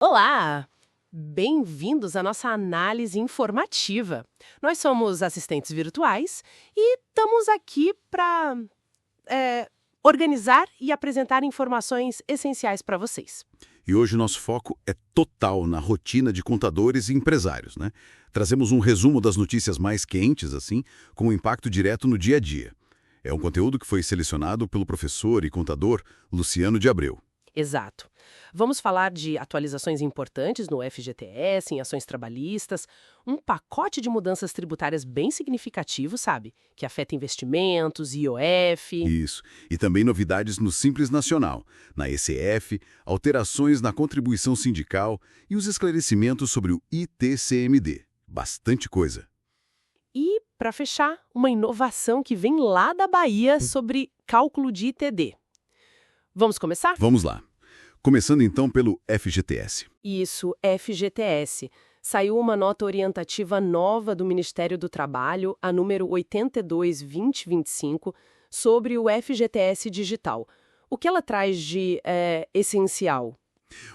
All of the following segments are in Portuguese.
Olá! Bem-vindos à nossa análise informativa. Nós somos assistentes virtuais e estamos aqui para organizar e apresentar informações essenciais para vocês. E hoje o nosso foco é total na rotina de contadores e empresários, né? Trazemos um resumo das notícias mais quentes, assim, com um impacto direto no dia a dia. É um conteúdo que foi selecionado pelo professor e contador Luciano de Abreu. Exato. Vamos falar de atualizações importantes no FGTS, em ações trabalhistas, um pacote de mudanças tributárias bem significativo, sabe? Que afeta investimentos, IOF... Isso. E também novidades no Simples Nacional, na ECF, alterações na contribuição sindical e os esclarecimentos sobre o ITCMD. Bastante coisa. E, para fechar, uma inovação que vem lá da Bahia sobre cálculo de ITD. Vamos começar? Vamos lá. Começando então pelo FGTS. Isso, FGTS. Saiu uma nota orientativa nova do Ministério do Trabalho, a número 82/2025, sobre o FGTS digital. O que ela traz de essencial?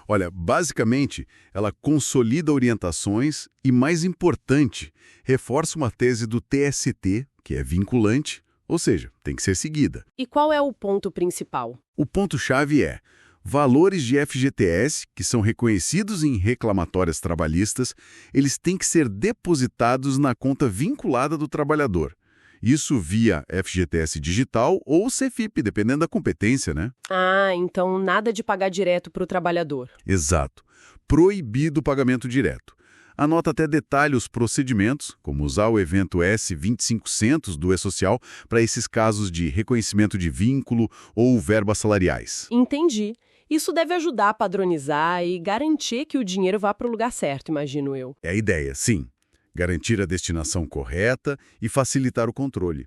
Olha, basicamente, ela consolida orientações e, mais importante, reforça uma tese do TST, que é vinculante, ou seja, tem que ser seguida. E qual é o ponto principal? O ponto-chave é: valores de FGTS, que são reconhecidos em reclamatórias trabalhistas, eles têm que ser depositados na conta vinculada do trabalhador. Isso via FGTS digital ou CFIP, dependendo da competência, né? Ah, então nada de pagar direto para o trabalhador. Exato. Proibido o pagamento direto. A nota até detalha os procedimentos, como usar o evento S2500 do E-Social para esses casos de reconhecimento de vínculo ou verbas salariais. Entendi. Isso deve ajudar a padronizar e garantir que o dinheiro vá para o lugar certo, imagino eu. É a ideia, sim. Garantir a destinação correta e facilitar o controle.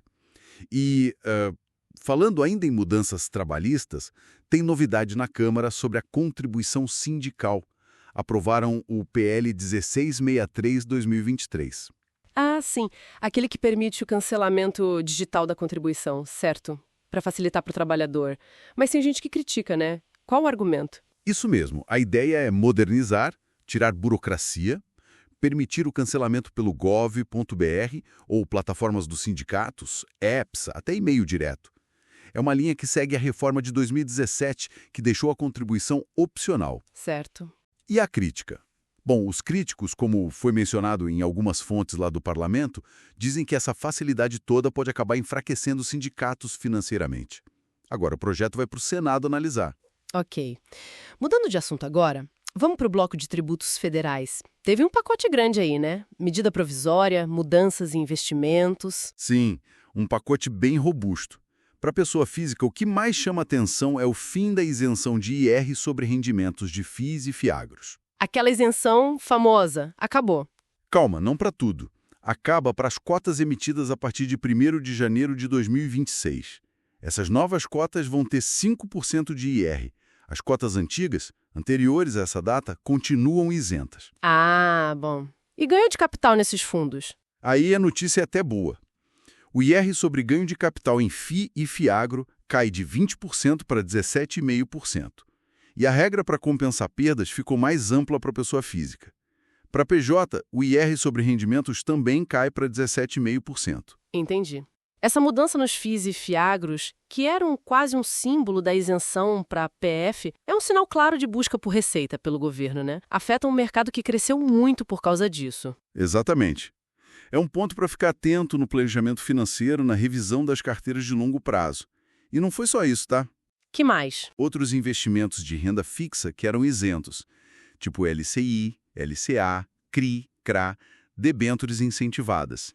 E, falando ainda em mudanças trabalhistas, tem novidade na Câmara sobre a contribuição sindical. Aprovaram o PL 1663/2023. Ah, sim. Aquele que permite o cancelamento digital da contribuição, certo? Para facilitar para o trabalhador. Mas tem gente que critica, né? Qual o argumento? Isso mesmo. A ideia é modernizar, tirar burocracia, permitir o cancelamento pelo gov.br ou plataformas dos sindicatos, apps, até e-mail direto. É uma linha que segue a reforma de 2017, que deixou a contribuição opcional. Certo. E a crítica? Bom, os críticos, como foi mencionado em algumas fontes lá do parlamento, dizem que essa facilidade toda pode acabar enfraquecendo os sindicatos financeiramente. Agora, o projeto vai para o Senado analisar. Ok. Mudando de assunto agora, vamos para o bloco de tributos federais. Teve um pacote grande aí, né? Medida provisória, mudanças em investimentos. Sim, um pacote bem robusto. Para a pessoa física, o que mais chama atenção é o fim da isenção de IR sobre rendimentos de FIIs e FIAGROS. Aquela isenção famosa acabou. Calma, não para tudo. Acaba para as cotas emitidas a partir de 1º de janeiro de 2026. Essas novas cotas vão ter 5% de IR. As cotas antigas, anteriores a essa data, continuam isentas. Ah, bom. E ganho de capital nesses fundos? Aí a notícia é até boa. O IR sobre ganho de capital em FI e FIAGRO cai de 20% para 17,5%. E a regra para compensar perdas ficou mais ampla para a pessoa física. Para a PJ, o IR sobre rendimentos também cai para 17,5%. Entendi. Essa mudança nos FIIs e FIAGROS, que eram quase um símbolo da isenção para a PF, é um sinal claro de busca por receita pelo governo, né? Afeta um mercado que cresceu muito por causa disso. Exatamente. É um ponto para ficar atento no planejamento financeiro, na revisão das carteiras de longo prazo. E não foi só isso, tá? Que mais? Outros investimentos de renda fixa que eram isentos, tipo LCI, LCA, CRI, CRA, debêntures incentivadas.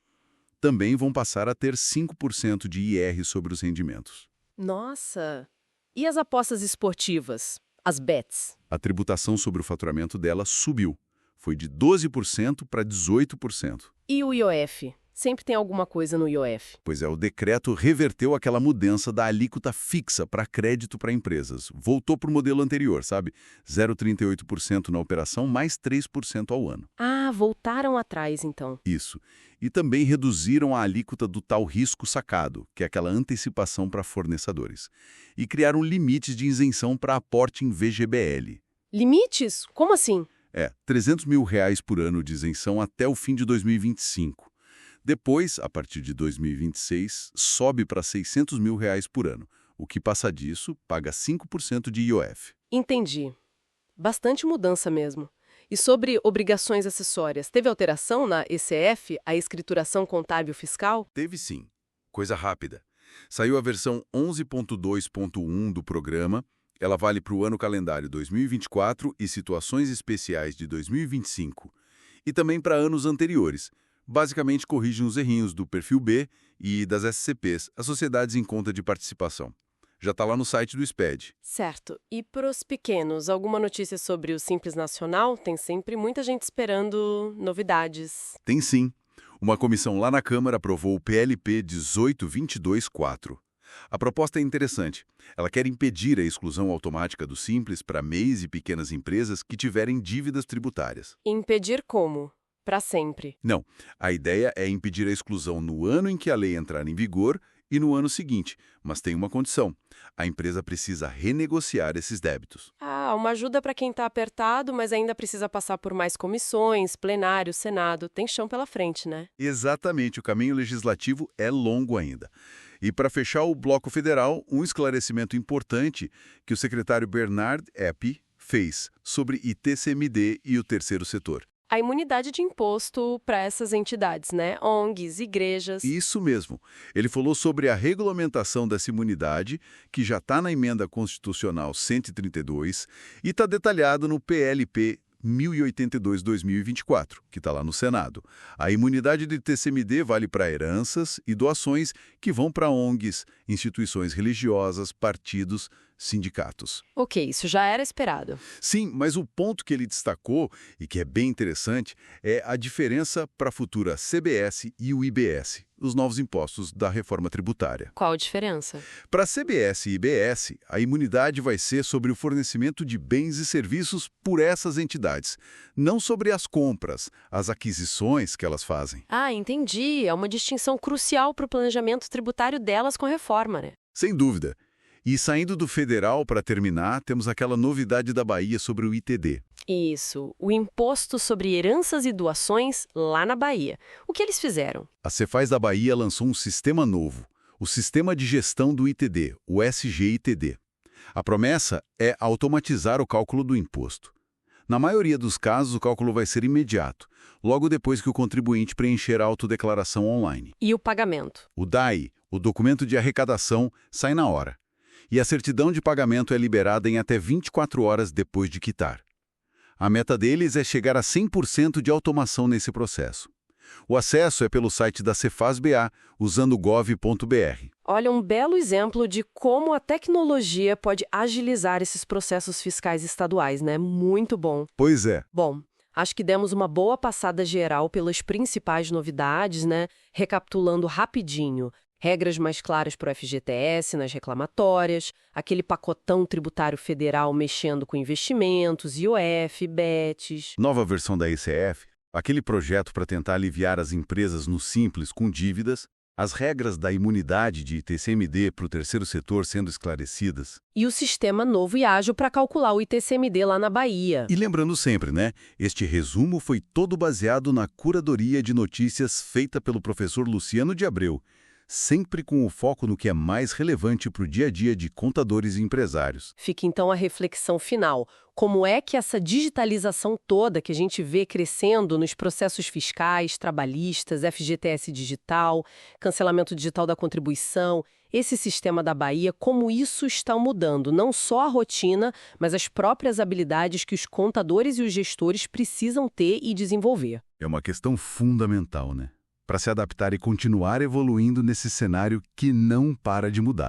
Também vão passar a ter 5% de IR sobre os rendimentos. Nossa! E as apostas esportivas? As bets? A tributação sobre o faturamento delas subiu. Foi de 12% para 18%. E o IOF? Sempre tem alguma coisa no IOF. Pois é, o decreto reverteu aquela mudança da alíquota fixa para crédito para empresas. Voltou para o modelo anterior, sabe? 0,38% na operação, mais 3% ao ano. Ah, voltaram atrás, então. Isso. E também reduziram a alíquota do tal risco sacado, que é aquela antecipação para fornecedores. E criaram limites de isenção para aporte em VGBL. Limites? Como assim? R$ 300 mil por ano de isenção até o fim de 2025. Depois, a partir de 2026, sobe para R$ 600 mil por ano. O que passa disso, paga 5% de IOF. Entendi. Bastante mudança mesmo. E sobre obrigações acessórias, teve alteração na ECF, a escrituração contábil fiscal? Teve sim. Coisa rápida. Saiu a versão 11.2.1 do programa. Ela vale para o ano calendário 2024 e situações especiais de 2025. E também para anos anteriores. Basicamente corrige uns errinhos do perfil B e das SCPs, as sociedades em conta de participação. Já está lá no site do SPED. Certo. E para os pequenos, alguma notícia sobre o Simples Nacional? Tem sempre muita gente esperando novidades. Tem sim. Uma comissão lá na Câmara aprovou o PLP 18.22.4. A proposta é interessante. Ela quer impedir a exclusão automática do Simples para MEIs e pequenas empresas que tiverem dívidas tributárias. Impedir como? Para sempre. Não. A ideia é impedir a exclusão no ano em que a lei entrar em vigor e no ano seguinte, mas tem uma condição. A empresa precisa renegociar esses débitos. Ah, uma ajuda para quem está apertado, mas ainda precisa passar por mais comissões, plenário, Senado. Tem chão pela frente, né? Exatamente, o caminho legislativo é longo ainda. E para fechar o bloco federal, um esclarecimento importante que o secretário Bernard Epp fez sobre ITCMD e o terceiro setor. A imunidade de imposto para essas entidades, né? ONGs, igrejas. Isso mesmo. Ele falou sobre a regulamentação dessa imunidade, que já está na Emenda Constitucional 132 e está detalhado no PLP 1082/2024, que está lá no Senado. A imunidade de TCMD vale para heranças e doações que vão para ONGs, instituições religiosas, partidos, sindicatos. Ok, isso já era esperado. Sim, mas o ponto que ele destacou, e que é bem interessante, é a diferença para a futura CBS e o IBS, os novos impostos da reforma tributária. Qual a diferença? Para a CBS e IBS, a imunidade vai ser sobre o fornecimento de bens e serviços por essas entidades, não sobre as compras, as aquisições que elas fazem. Ah, entendi. É uma distinção crucial para o planejamento tributário delas com a reforma, né? Sem dúvida. E saindo do federal, para terminar, temos aquela novidade da Bahia sobre o ITD. Isso, o imposto sobre heranças e doações lá na Bahia. O que eles fizeram? A Cefaz da Bahia lançou um sistema novo, o Sistema de Gestão do ITD, o SGITD. A promessa é automatizar o cálculo do imposto. Na maioria dos casos, o cálculo vai ser imediato, logo depois que o contribuinte preencher a autodeclaração online. E o pagamento? O DAI, o documento de arrecadação, sai na hora. E a certidão de pagamento é liberada em até 24 horas depois de quitar. A meta deles é chegar a 100% de automação nesse processo. O acesso é pelo site da Cefaz BA, usando gov.br. Olha, um belo exemplo de como a tecnologia pode agilizar esses processos fiscais estaduais, né? Muito bom. Pois é. Bom, acho que demos uma boa passada geral pelas principais novidades, né? Recapitulando rapidinho. Regras mais claras para o FGTS nas reclamatórias, aquele pacotão tributário federal mexendo com investimentos, IOF, BETs. Nova versão da ECF, aquele projeto para tentar aliviar as empresas no Simples com dívidas, as regras da imunidade de ITCMD para o terceiro setor sendo esclarecidas. E o sistema novo e ágil para calcular o ITCMD lá na Bahia. E lembrando sempre, né? Este resumo foi todo baseado na curadoria de notícias feita pelo professor Luciano de Abreu, sempre com o foco no que é mais relevante para o dia a dia de contadores e empresários. Fica então a reflexão final. Como é que essa digitalização toda que a gente vê crescendo nos processos fiscais, trabalhistas, FGTS digital, cancelamento digital da contribuição, esse sistema da Bahia, como isso está mudando não só a rotina, mas as próprias habilidades que os contadores e os gestores precisam ter e desenvolver. É uma questão fundamental, né? Para se adaptar e continuar evoluindo nesse cenário que não para de mudar.